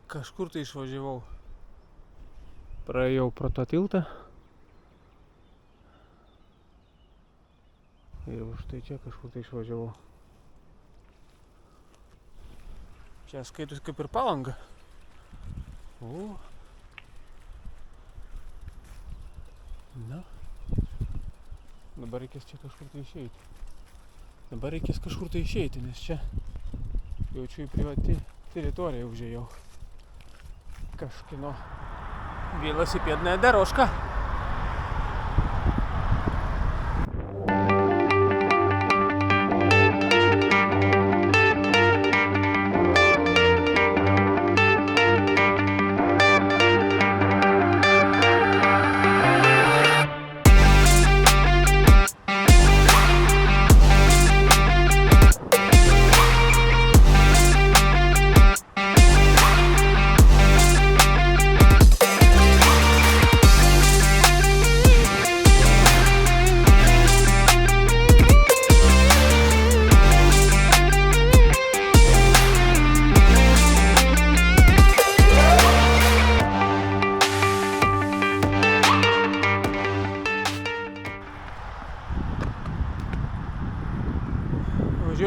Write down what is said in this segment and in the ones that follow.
Kažkur tai išvažiavau. Praėjau pro tą tiltą. Ir už tai čia kažkur tai išvažiavau. Čia skaitus kaip ir Palanga. O. Na. Dabar reikės čia kažkur tai išeiti. Nes čia jaučiu į privati teritoriją užėjau. Kažkino велосипедная дорожка.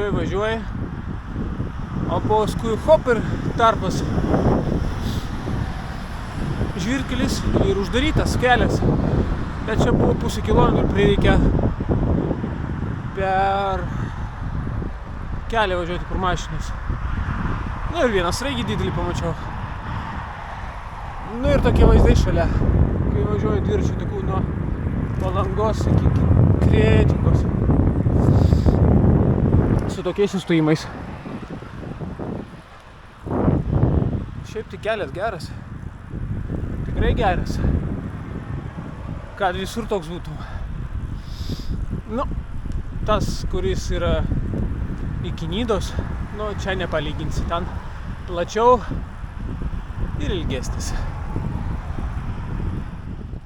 Važiuoji, o paskui hop ir tarpas. Žvyrkelis ir uždarytas kelias. Bet čia buvo pusę kilometrų, prireikia per kelią važiuoti per mašinas. Nu ir vieną sraigį didelį pamačiau. Nu ir tokie vaizdai šalia, kai važiuoju dviračių taku nuo Palangos iki Kretingos. Su tokiais sustojimais. Šiaip tai kelias geras. Tikrai geras. Kad visur toks būtų. Nu, tas, kuris yra iki Nidos, nu, čia nepalyginsi. Ten plačiau ir ilgesnis.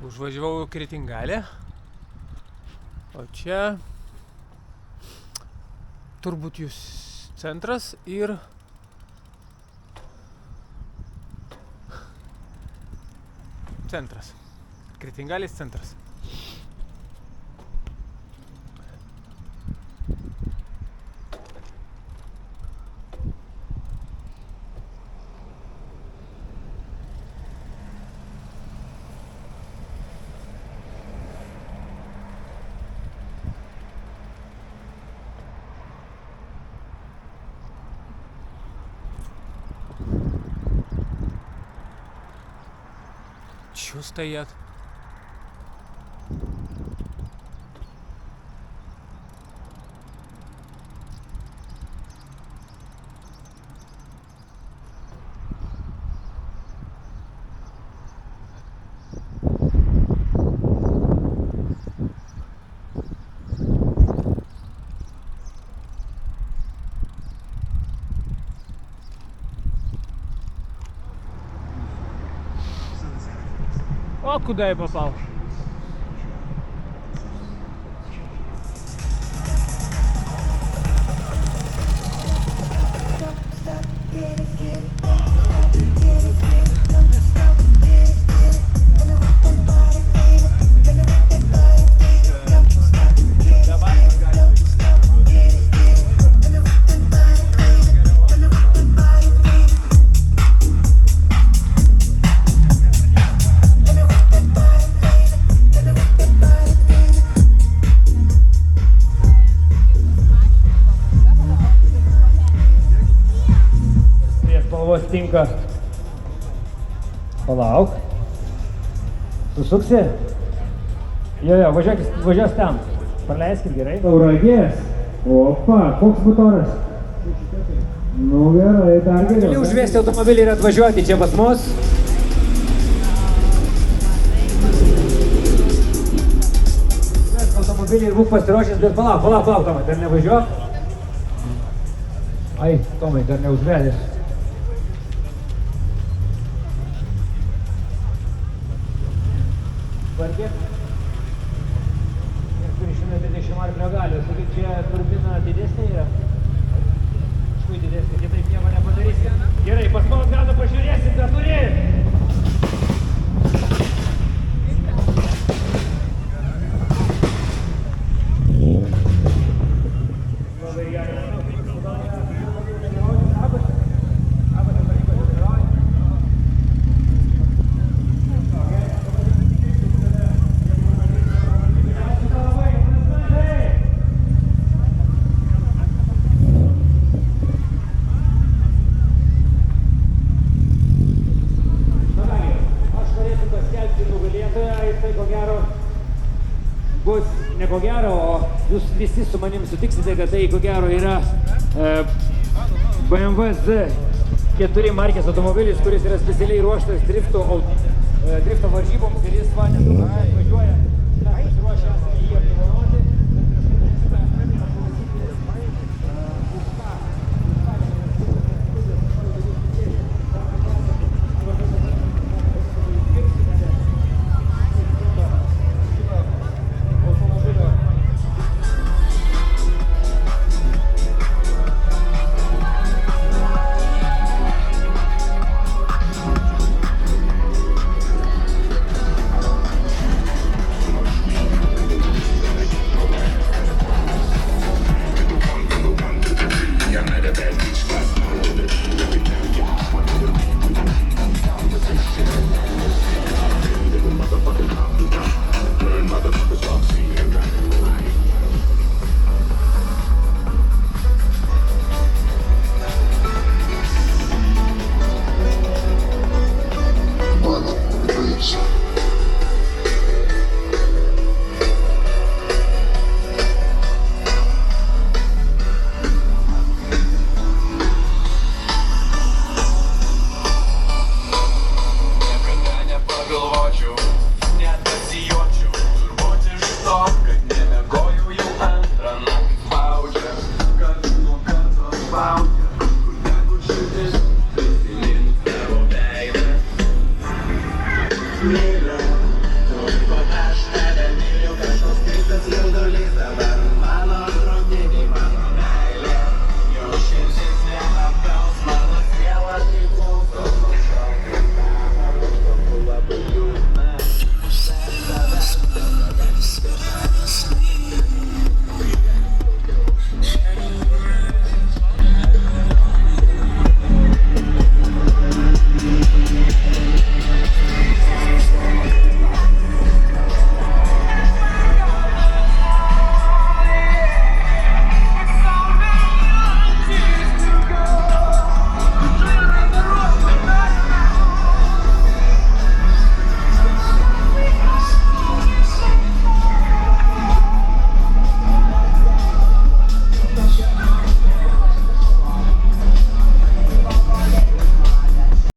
Užvažiavau Kretingalę. O čia turbūt jūs centras ir centras. Kretingalės centras. Чё стоят? О, куда я попал? Tinka. Palauk. Susuksi? Jo, važiuos ten. Praleiskit gerai. Tauragės. Opa, koks motoras? Nu gerai, dar geriau. Gali užvesti automobilį ir atvažiuoti čia pas mus. Automobilį ir būk pasiruošęs, bet palauk, Tomai, dar nevažiuok. Ai, Tomai, dar neužvedęs. Vargėt. Ir turi 120 arklio galios. Ir čia turbina didesnė yra. Štai didesnė, kitaip nieko nepadarysi. Gerai, pas mano atgal pažiūrėsit, bet ko gero bus ne ko gero, o jūs visi su manim sutiksite, kad tai ko gero yra BMW Z4 markės automobilis, kuris yra specialiai ruoštas drifto varžyboms ir jis va netrukus atvažiuoja. Mes pasiruošę esame jį apdovanoti. Yeah.